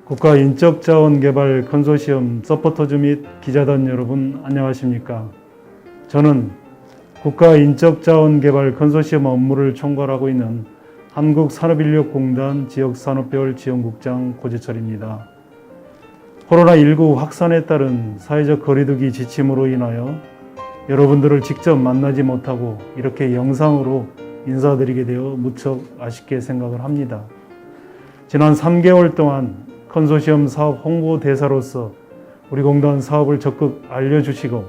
국가인적자원개발 컨소시엄 서포터즈 및 기자단 여러분 안녕하십니까? 저는 국가인적자원개발 컨소시엄 업무를 총괄하고 있는 한국산업인력공단 지역산업별 지원국장 고재철입니다. 코로나19 확산에 따른 사회적 거리두기 지침으로 인하여 여러분들을 직접 만나지 못하고 이렇게 영상으로 인사드리게 되어 무척 아쉽게 생각을 합니다. 지난 3개월 동안 컨소시엄 사업 홍보대사로서 우리 공단 사업을 적극 알려주시고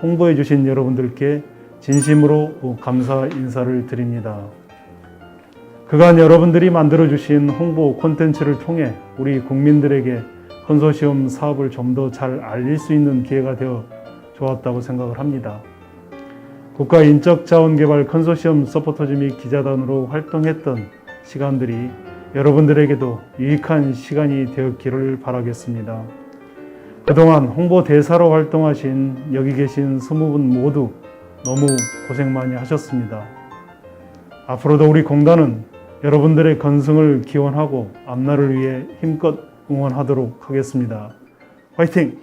홍보해 주신 여러분들께 진심으로 감사 인사를 드립니다. 그간 여러분들이 만들어주신 홍보 콘텐츠를 통해 우리 국민들에게 컨소시엄 사업을 좀 더 잘 알릴 수 있는 기회가 되어 좋았다고 생각을 합니다. 국가인적자원개발 컨소시엄 서포터즈 및 기자단으로 활동했던 시간들이 여러분들에게도 유익한 시간이 되었기를 바라겠습니다. 그동안 홍보대사로 활동하신 여기 계신 20분 모두 너무 고생 많이 하셨습니다. 앞으로도 우리 공단은 여러분들의 건승을 기원하고 앞날을 위해 힘껏 응원하도록 하겠습니다. 화이팅!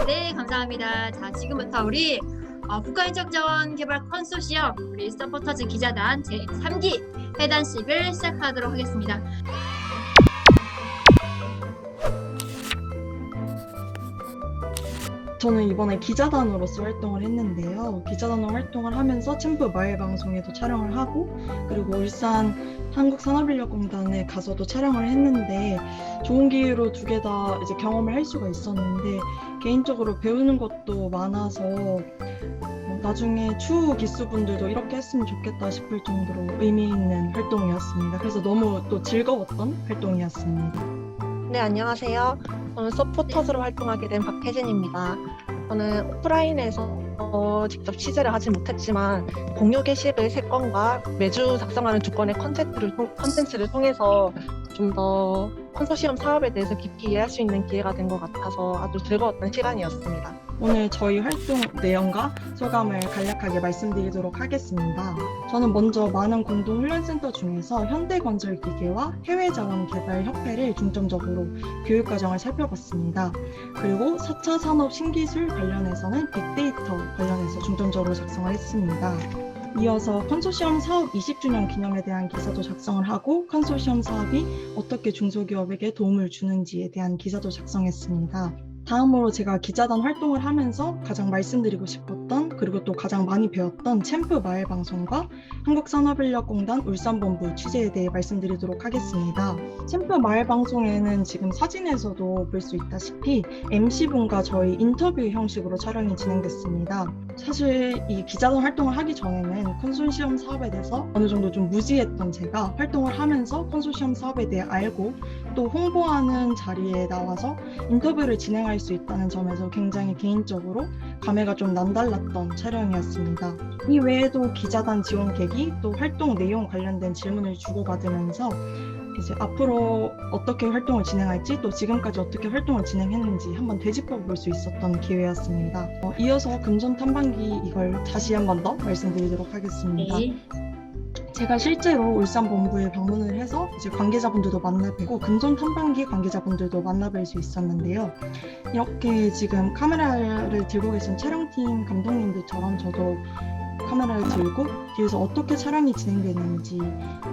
네, 감사합니다. 자, 지금부터 우리 국가인적자원개발 컨소시엄 우리 서포터즈 기자단 제3기 회단식을 시작하도록 하겠습니다. 저는 이번에 기자단으로서 활동을 했는데요. 기자단으로 활동을 하면서 챔프 마을 방송에도 촬영을 하고, 그리고 울산 한국산업인력공단에 가서도 촬영을 했는데, 좋은 기회로 두 개 다 이제 경험을 할 수가 있었는데, 개인적으로 배우는 것도 많아서 나중에 추후 기수분들도 이렇게 했으면 좋겠다 싶을 정도로 의미 있는 활동이었습니다. 그래서 너무 또 즐거웠던 활동이었습니다. 네, 안녕하세요. 저는 서포터즈로 활동하게 된 박혜진입니다. 저는 오프라인에서 직접 취재를 하지 못했지만 공유 게시글 3건과 매주 작성하는 2건의 컨텐츠를 통해서 좀 더 컨소시엄 사업에 대해서 깊이 이해할 수 있는 기회가 된 것 같아서 아주 즐거웠던 시간이었습니다. 오늘 저희 활동 내용과 소감을 간략하게 말씀드리도록 하겠습니다. 저는 먼저 많은 공동훈련센터 중에서 현대건설기계와 해외자원개발협회를 중점적으로 교육과정을 살펴봤습니다. 그리고 4차 산업 신기술 관련해서는 빅데이터 관련해서 중점적으로 작성을 했습니다. 이어서 컨소시엄 사업 20주년 기념에 대한 기사도 작성을 하고 컨소시엄 사업이 어떻게 중소기업에게 도움을 주는지에 대한 기사도 작성했습니다. 다음으로 제가 기자단 활동을 하면서 가장 말씀드리고 싶었던, 그리고 또 가장 많이 배웠던 챔프 마을 방송과 한국산업인력공단 울산본부 취재에 대해 말씀드리도록 하겠습니다. 챔프 마을 방송에는 지금 사진에서도 볼 수 있다시피 MC분과 저희 인터뷰 형식으로 촬영이 진행됐습니다. 사실 이 기자단 활동을 하기 전에는 컨소시엄 사업에 대해서 어느 정도 좀 무지했던 제가 활동을 하면서 컨소시엄 사업에 대해 알고 또 홍보하는 자리에 나와서 인터뷰를 진행할 수 있다는 점에서 굉장히 개인적으로 감회가 좀 남달랐던 촬영이었습니다. 이 외에도 기자단 지원 계기 또 활동 내용 관련된 질문을 주고받으면서 이제 앞으로 어떻게 활동을 진행할지 또 지금까지 어떻게 활동을 진행했는지 한번 되짚어 볼 수 있었던 기회였습니다. 이어서 금전 탐방기 이걸 다시 한번 더 말씀드리도록 하겠습니다. 네. 제가 실제로 울산 본부에 방문을 해서 이제 관계자분들도 만나뵙고 금전 탐방기 관계자분들도 만나뵐 수 있었는데요. 이렇게 지금 카메라를 들고 계신 촬영팀 감독님들처럼 저도 카메라를 들고 뒤에서 어떻게 촬영이 진행되는지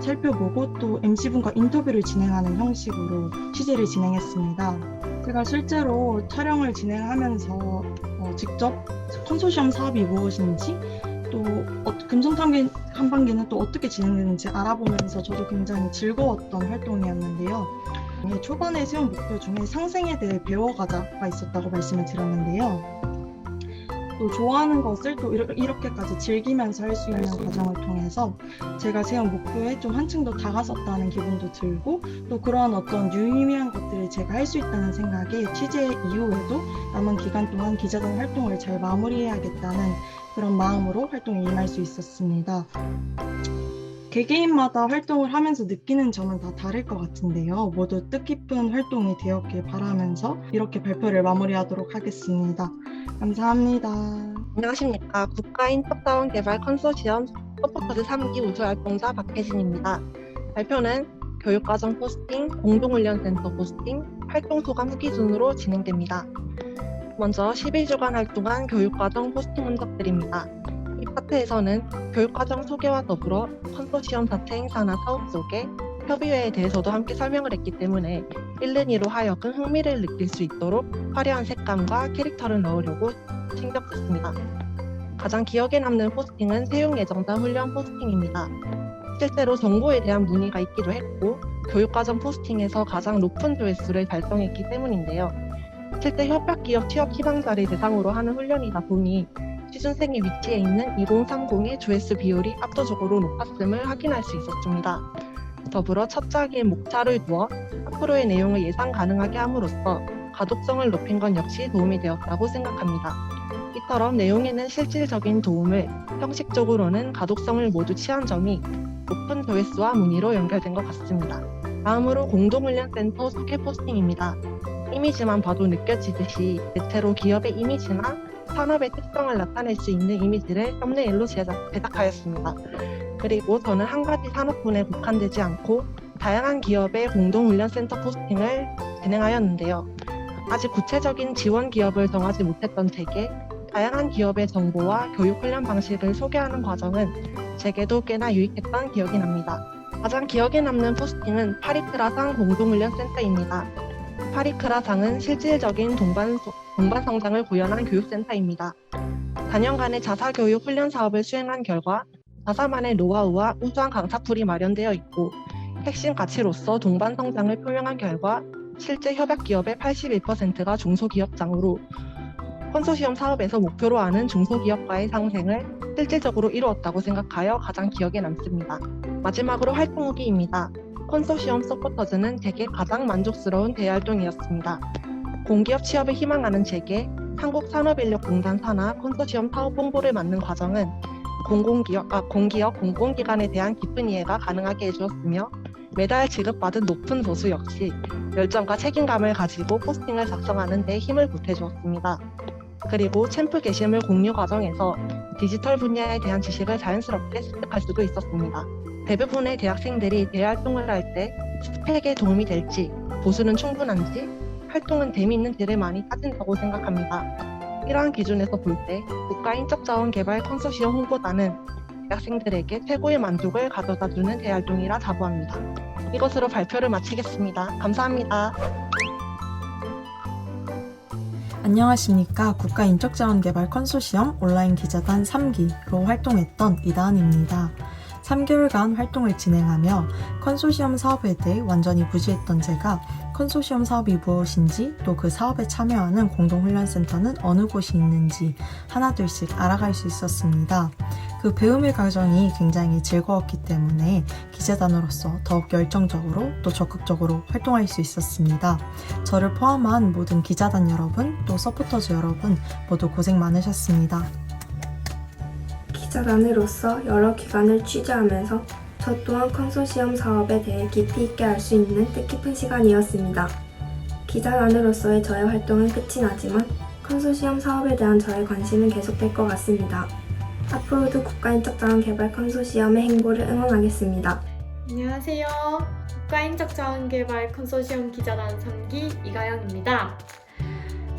살펴보고 또 MC분과 인터뷰를 진행하는 형식으로 취재를 진행했습니다. 제가 실제로 촬영을 진행하면서 직접 컨소시엄 사업이 무엇인지 또 금전 탐방기는 또 어떻게 진행되는지 알아보면서 저도 굉장히 즐거웠던 활동이었는데요. 초반에 세운 목표 중에 상생에 대해 배워가자가 있었다고 말씀을 드렸는데요. 또 좋아하는 것을 또 이렇게까지 즐기면서 할 수 있는 과정을 통해서 제가 세운 목표에 좀 한층 더 다가섰다는 기분도 들고 또 그러한 어떤 유의미한 것들을 제가 할 수 있다는 생각에 취재 이후에도 남은 기간 동안 기자단 활동을 잘 마무리해야겠다는 그런 마음으로 활동에 임할 수 있었습니다. 개개인마다 활동을 하면서 느끼는 점은 다 다를 것 같은데요. 모두 뜻깊은 활동이 되었길 바라면서 이렇게 발표를 마무리하도록 하겠습니다. 감사합니다. 안녕하십니까. 국가인적자원개발 컨소시엄 서포터즈 3기 우수활동자 박혜진입니다. 발표는 교육과정 포스팅, 공동훈련센터 포스팅, 활동소감 후기 순으로 진행됩니다. 먼저 11주간 활동한 교육과정 포스팅 흔적들입니다. 이 파트에서는 교육과정 소개와 더불어 컨소시엄 자체 행사나 사업 소개, 협의회에 대해서도 함께 설명을 했기 때문에 읽는이로 하여금 흥미를 느낄 수 있도록 화려한 색감과 캐릭터를 넣으려고 신경 썼습니다. 가장 기억에 남는 포스팅은 채용 예정자 훈련 포스팅입니다. 실제로 정보에 대한 문의가 있기도 했고 교육과정 포스팅에서 가장 높은 조회수를 달성했기 때문인데요. 실제 협박기업 취업 희망자를 대상으로 하는 훈련이다 보니 취준생의 위치에 있는 2030의 조회수 비율이 압도적으로 높았음을 확인할 수 있었습니다. 더불어 첫 자기의 목차를 두어 앞으로의 내용을 예상 가능하게 함으로써 가독성을 높인 건 역시 도움이 되었다고 생각합니다. 이처럼 내용에는 실질적인 도움을, 형식적으로는 가독성을 모두 취한 점이 높은 조회수와 문의로 연결된 것 같습니다. 다음으로 공동훈련센터 소개 포스팅입니다. 이미지만 봐도 느껴지듯이 대체로 기업의 이미지나 산업의 특성을 나타낼 수 있는 이미지를 썸네일로 제작하였습니다. 그리고 저는 한 가지 산업군에 국한되지 않고 다양한 기업의 공동훈련센터 포스팅을 진행하였는데요. 아직 구체적인 지원 기업을 정하지 못했던 제게 다양한 기업의 정보와 교육 훈련 방식을 소개하는 과정은 제게도 꽤나 유익했던 기억이 납니다. 가장 기억에 남는 포스팅은 파리크라상 공동훈련센터입니다. 파리크라상은 실질적인 동반 성장을 구현한 교육센터입니다. 4년간의 자사교육 훈련 사업을 수행한 결과 자사만의 노하우와 우수한 강사풀이 마련되어 있고 핵심 가치로서 동반 성장을 표명한 결과 실제 협약 기업의 81%가 중소기업장으로 컨소시엄 사업에서 목표로 하는 중소기업과의 상생을 실질적으로 이루었다고 생각하여 가장 기억에 남습니다. 마지막으로 활동 후기입니다. 컨소시엄 서포터즈는 제게 가장 만족스러운 대활동이었습니다. 공기업 취업을 희망하는 제게 한국산업인력공단 산하 컨소시엄 사업 홍보를 맡는 과정은 공기업 공공기관에 대한 깊은 이해가 가능하게 해주었으며 매달 지급받은 높은 보수 역시 열정과 책임감을 가지고 포스팅을 작성하는 데 힘을 보태주었습니다. 그리고 챔프 게시물 공유 과정에서 디지털 분야에 대한 지식을 자연스럽게 습득할 수도 있었습니다. 대부분의 대학생들이 대활동을 할 때 스펙에 도움이 될지, 보수는 충분한지, 활동은 재미있는 지를 많이 따진다고 생각합니다. 이러한 기준에서 볼 때 국가인적자원개발 컨소시엄 홍보단은 대학생들에게 최고의 만족을 가져다주는 대활동이라 자부합니다. 이것으로 발표를 마치겠습니다. 감사합니다. 안녕하십니까. 국가인적자원개발 컨소시엄 온라인 기자단 3기로 활동했던 이다은입니다. 3개월간 활동을 진행하며 컨소시엄 사업에 대해 완전히 무지했던 제가 컨소시엄 사업이 무엇인지 또 그 사업에 참여하는 공동훈련센터는 어느 곳이 있는지 하나둘씩 알아갈 수 있었습니다. 그 배움의 과정이 굉장히 즐거웠기 때문에 기자단으로서 더욱 열정적으로 또 적극적으로 활동할 수 있었습니다. 저를 포함한 모든 기자단 여러분 또 서포터즈 여러분 모두 고생 많으셨습니다. 기자단으로서 여러 기관을 취재하면서 저 또한 컨소시엄 사업에 대해 깊이 있게 알 수 있는 뜻깊은 시간이었습니다. 기자단으로서의 저의 활동은 끝이 나지만 컨소시엄 사업에 대한 저의 관심은 계속될 것 같습니다. 앞으로도 국가인적자원개발 컨소시엄의 행보를 응원하겠습니다. 안녕하세요. 국가인적자원개발 컨소시엄 기자단 3기 이가영입니다.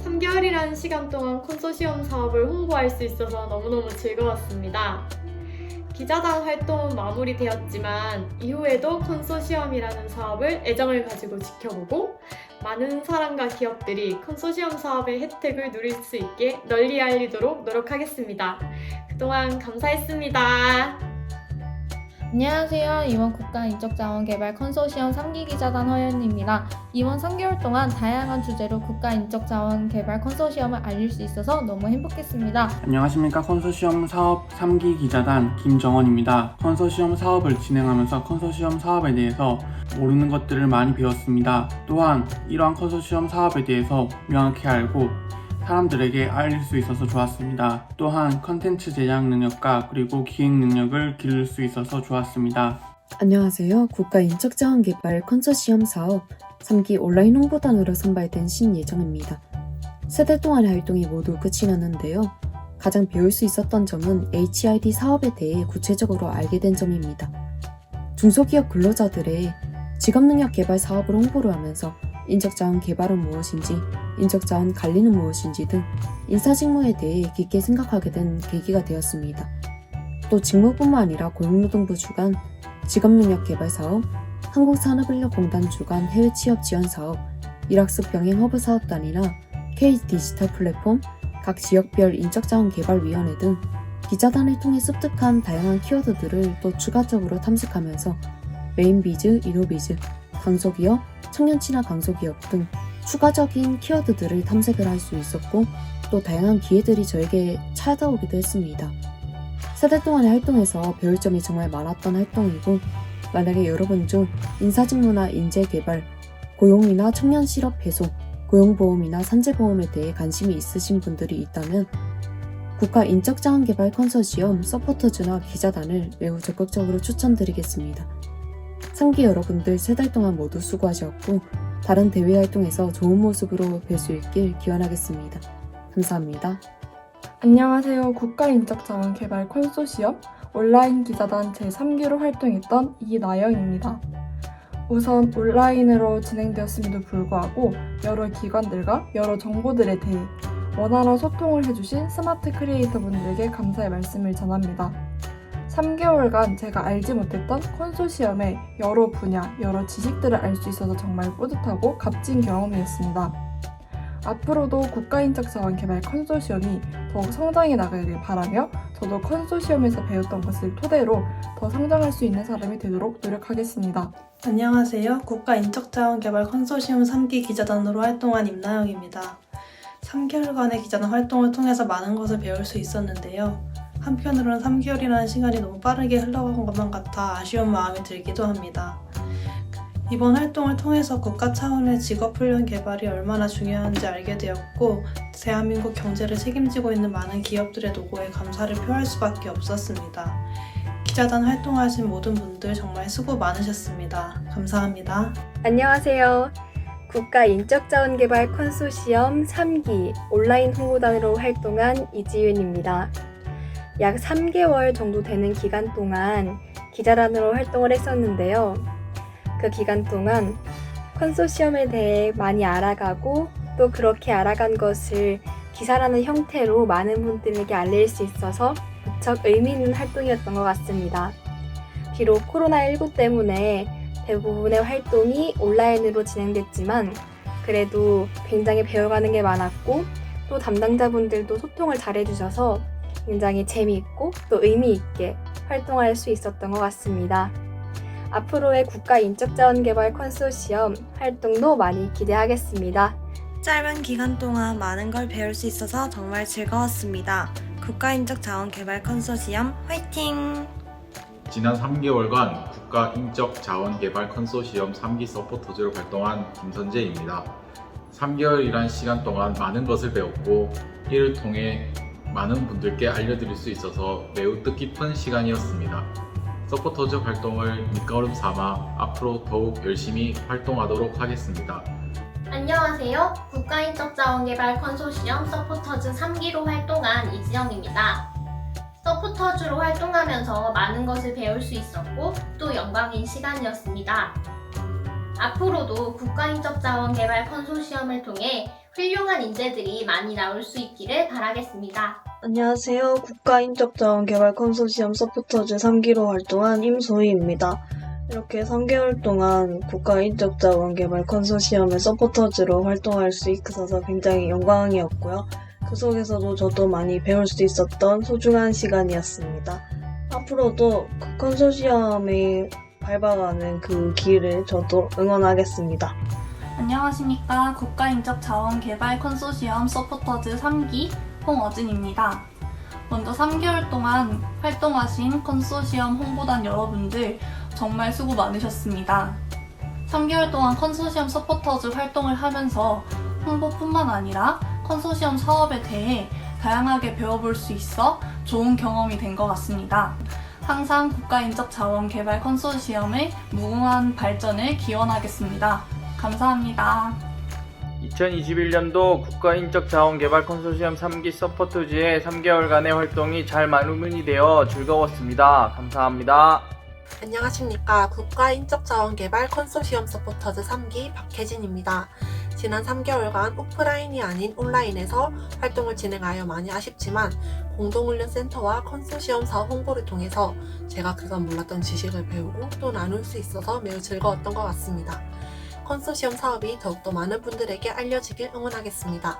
3개월이라는 시간 동안 컨소시엄 사업을 홍보할 수 있어서 너무너무 즐거웠습니다. 기자단 활동은 마무리되었지만 이후에도 컨소시엄이라는 사업을 애정을 가지고 지켜보고 많은 사람과 기업들이 컨소시엄 사업의 혜택을 누릴 수 있게 널리 알리도록 노력하겠습니다. 그동안 감사했습니다. 안녕하세요. 이번 국가인적자원개발 컨소시엄 3기 기자단 허연입니다. 이번 3개월 동안 다양한 주제로 국가인적자원개발 컨소시엄을 알릴 수 있어서 너무 행복했습니다. 안녕하십니까. 컨소시엄 사업 3기 기자단 김정원입니다. 컨소시엄 사업을 진행하면서 컨소시엄 사업에 대해서 모르는 것들을 많이 배웠습니다. 또한 이러한 컨소시엄 사업에 대해서 명확히 알고 사람들에게 알릴 수 있어서 좋았습니다. 또한 컨텐츠 제작 능력과 그리고 기획 능력을 기를 수 있어서 좋았습니다. 안녕하세요. 국가인적자원개발 컨소시엄 사업 3기 온라인 홍보단으로 선발된 신예정입니다. 3달 동안의 활동이 모두 끝이 났는데요. 가장 배울 수 있었던 점은 HID 사업에 대해 구체적으로 알게 된 점입니다. 중소기업 근로자들의 직업능력 개발 사업을 홍보를 하면서 인적자원 개발은 무엇인지, 인적자원 관리는 무엇인지 등 인사직무에 대해 깊게 생각하게 된 계기가 되었습니다. 또 직무뿐만 아니라 고용노동부 주관 직업능력 개발 사업, 한국산업인력공단 주관 해외 취업 지원 사업, 일학습 병행 허브 사업단이나 K 디지털 플랫폼, 각 지역별 인적자원개발위원회 등 기자단을 통해 습득한 다양한 키워드들을 또 추가적으로 탐색하면서 메인비즈, 이노비즈, 강소기업, 청년친화 강소기업 등 추가적인 키워드들을 탐색을 할 수 있었고 또 다양한 기회들이 저에게 찾아오기도 했습니다. 3달 동안의 활동에서 배울 점이 정말 많았던 활동이고 만약에 여러분 중 인사직무나 인재개발, 고용이나 청년실업 해소, 고용보험이나 산재보험에 대해 관심이 있으신 분들이 있다면 국가인적자원개발 컨소시엄 서포터즈나 기자단을 매우 적극적으로 추천드리겠습니다. 3기 여러분들 3달 동안 모두 수고하셨고 다른 대외 활동에서 좋은 모습으로 뵐 수 있길 기원하겠습니다. 감사합니다. 안녕하세요. 국가인적자원개발 컨소시엄 온라인 기자단 제3기로 활동했던 이나영입니다. 우선 온라인으로 진행되었음에도 불구하고 여러 기관들과 여러 정보들에 대해 원활한 소통을 해주신 스마트 크리에이터 분들께 감사의 말씀을 전합니다. 3개월간 제가 알지 못했던 컨소시엄의 여러 분야, 여러 지식들을 알 수 있어서 정말 뿌듯하고 값진 경험이었습니다. 앞으로도 국가인적자원개발 컨소시엄이 더욱 성장해 나가길 바라며 저도 컨소시엄에서 배웠던 것을 토대로 더 성장할 수 있는 사람이 되도록 노력하겠습니다. 안녕하세요. 국가인적자원개발 컨소시엄 3기 기자단으로 활동한 임나영입니다. 3개월간의 기자단 활동을 통해서 많은 것을 배울 수 있었는데요. 한편으로는 3개월이라는 시간이 너무 빠르게 흘러간 것만 같아 아쉬운 마음이 들기도 합니다. 이번 활동을 통해서 국가 차원의 직업훈련 개발이 얼마나 중요한지 알게 되었고 대한민국 경제를 책임지고 있는 많은 기업들의 노고에 감사를 표할 수밖에 없었습니다. 기자단 활동하신 모든 분들 정말 수고 많으셨습니다. 감사합니다. 안녕하세요. 국가인적자원개발 컨소시엄 3기 온라인 홍보단으로 활동한 이지윤입니다. 약 3개월 정도 되는 기간 동안 기자단으로 활동을 했었는데요. 그 기간 동안 컨소시엄에 대해 많이 알아가고 또 그렇게 알아간 것을 기사라는 형태로 많은 분들에게 알릴 수 있어서 무척 의미 있는 활동이었던 것 같습니다. 비록 코로나19 때문에 대부분의 활동이 온라인으로 진행됐지만 그래도 굉장히 배워가는 게 많았고 또 담당자분들도 소통을 잘해주셔서 굉장히 재미있고 또 의미 있게 활동할 수 있었던 것 같습니다. 앞으로의 국가인적자원개발 컨소시엄 활동도 많이 기대하겠습니다. 짧은 기간 동안 많은 걸 배울 수 있어서 정말 즐거웠습니다. 국가인적자원개발 컨소시엄 화이팅! 지난 3개월간 국가인적자원개발 컨소시엄 3기 서포터즈로 활동한 김선재입니다. 3개월이란 시간 동안 많은 것을 배웠고 이를 통해 많은 분들께 알려드릴 수 있어서 매우 뜻깊은 시간이었습니다. 서포터즈 활동을 밑거름 삼아 앞으로 더욱 열심히 활동하도록 하겠습니다. 안녕하세요. 국가인적자원개발 컨소시엄 서포터즈 3기로 활동한 이지영입니다. 서포터즈로 활동하면서 많은 것을 배울 수 있었고 또 영광인 시간이었습니다. 앞으로도 국가인적자원개발 컨소시엄을 통해 훌륭한 인재들이 많이 나올 수 있기를 바라겠습니다. 안녕하세요. 국가인적자원개발 컨소시엄 서포터즈 3기로 활동한 임소희입니다. 이렇게 3개월 동안 국가인적자원개발 컨소시엄의 서포터즈로 활동할 수 있어서 굉장히 영광이었고요. 그 속에서도 저도 많이 배울 수 있었던 소중한 시간이었습니다. 앞으로도 그 컨소시엄이 밟아가는 그 길을 저도 응원하겠습니다. 안녕하십니까. 국가인적자원개발 컨소시엄 서포터즈 3기 홍어진입니다. 먼저 3개월 동안 활동하신 컨소시엄 홍보단 여러분들 정말 수고 많으셨습니다. 3개월 동안 컨소시엄 서포터즈 활동을 하면서 홍보뿐만 아니라 컨소시엄 사업에 대해 다양하게 배워볼 수 있어 좋은 경험이 된 것 같습니다. 항상 국가인적자원개발 컨소시엄의 무궁한 발전을 기원하겠습니다. 감사합니다. 2021년도 국가인적자원개발 컨소시엄 3기 서포터즈의 3개월간의 활동이 잘 마무리되어 되어 즐거웠습니다. 감사합니다. 안녕하십니까. 국가인적자원개발 컨소시엄 서포터즈 3기 박혜진입니다. 지난 3개월간 오프라인이 아닌 온라인에서 활동을 진행하여 많이 아쉽지만 공동훈련센터와 컨소시엄 사업 홍보를 통해서 제가 그간 몰랐던 지식을 배우고 또 나눌 수 있어서 매우 즐거웠던 것 같습니다. 컨소시엄 사업이 더욱더 많은 분들에게 알려지길 응원하겠습니다.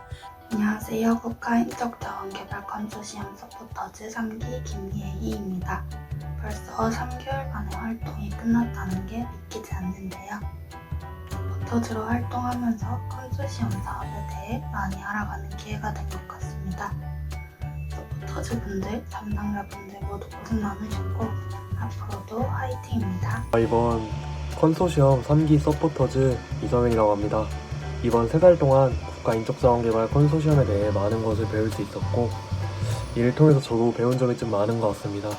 안녕하세요. 국가인적자원개발 컨소시엄 서포터즈 3기 김예희입니다. 벌써 3개월간의 활동이 끝났다는 게 믿기지 않는데요. 서포터즈로 활동하면서 컨소시엄 사업에 대해 많이 알아가는 기회가 된 것 같습니다. 서포터즈 분들, 담당자분들 모두 고생 많으셨고 앞으로도 화이팅입니다. 이번 컨소시엄 3기 서포터즈 이성현이라고 합니다. 이번 3달 동안 국가인적자원개발 컨소시엄에 대해 많은 것을 배울 수 있었고 이를 통해서 저도 배운 점이 좀 많은 것 같습니다.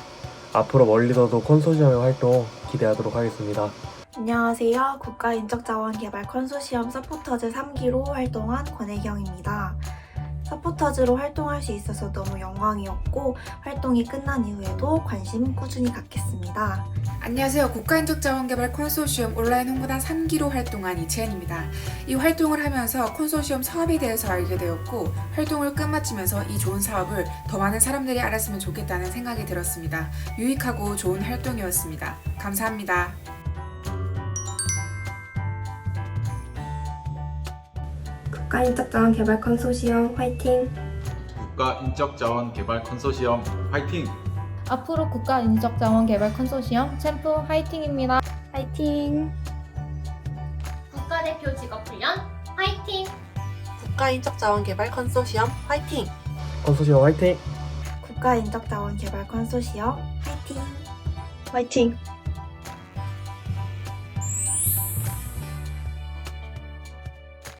앞으로 멀리서도 컨소시엄의 활동 기대하도록 하겠습니다. 안녕하세요. 국가인적자원개발 컨소시엄 서포터즈 3기로 활동한 권혜경입니다. 서포터즈로 활동할 수 있어서 너무 영광이었고 활동이 끝난 이후에도 관심 꾸준히 갖겠습니다. 안녕하세요. 국가인적자원개발 컨소시엄 온라인 홍보단 3기로 활동한 이채연입니다. 이 활동을 하면서 컨소시엄 사업에 대해서 알게 되었고 활동을 끝마치면서 이 좋은 사업을 더 많은 사람들이 알았으면 좋겠다는 생각이 들었습니다. 유익하고 좋은 활동이었습니다. 감사합니다. 국가인적자원개발 컨소시엄 화이팅! 국가인적자원개발 컨소시엄 화이팅! 앞으로 국가인적자원개발 컨소시엄 챔프 화이팅입니다. 화이팅! 국가대표 직업훈련 화이팅! 국가인적자원개발 컨소시엄 화이팅! 컨소시엄 화이팅! 국가인적자원개발 컨소시엄 화이팅! 화이팅!